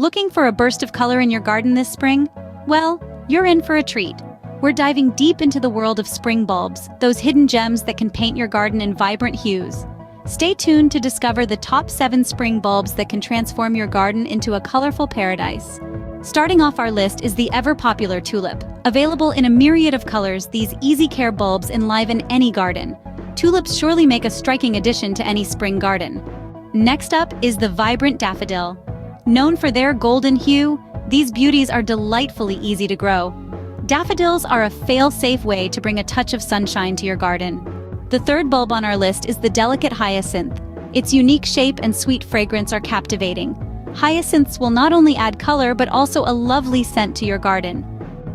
Looking for a burst of color in your garden this spring? Well, you're in for a treat. We're diving deep into the world of spring bulbs, those hidden gems that can paint your garden in vibrant hues. Stay tuned to discover the top 7 spring bulbs that can transform your garden into a colorful paradise. Starting off our list is the ever-popular tulip. Available in a myriad of colors, these easy-care bulbs enliven any garden. Tulips surely make a striking addition to any spring garden. Next up is the vibrant daffodil. Known for their golden hue, these beauties are delightfully easy to grow. Daffodils are a fail-safe way to bring a touch of sunshine to your garden. The third bulb on our list is the delicate hyacinth. Its unique shape and sweet fragrance are captivating. Hyacinths will not only add color but also a lovely scent to your garden.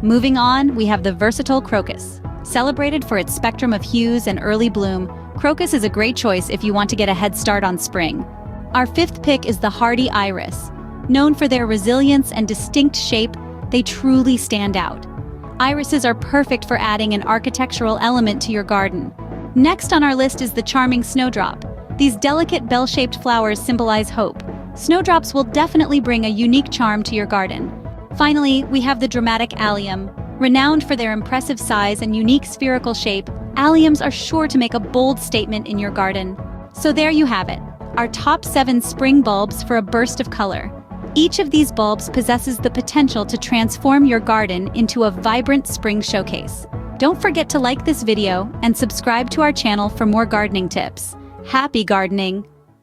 Moving on, we have the versatile crocus. Celebrated for its spectrum of hues and early bloom, crocus is a great choice if you want to get a head start on spring. Our fifth pick is the hardy iris. Known for their resilience and distinct shape, they truly stand out. Irises are perfect for adding an architectural element to your garden. Next on our list is the charming snowdrop. These delicate bell-shaped flowers symbolize hope. Snowdrops will definitely bring a unique charm to your garden. Finally, we have the dramatic allium. Renowned for their impressive size and unique spherical shape, alliums are sure to make a bold statement in your garden. So there you have it, our top 7 spring bulbs for a burst of color. Each of these bulbs possesses the potential to transform your garden into a vibrant spring showcase. Don't forget to like this video and subscribe to our channel for more gardening tips. Happy gardening!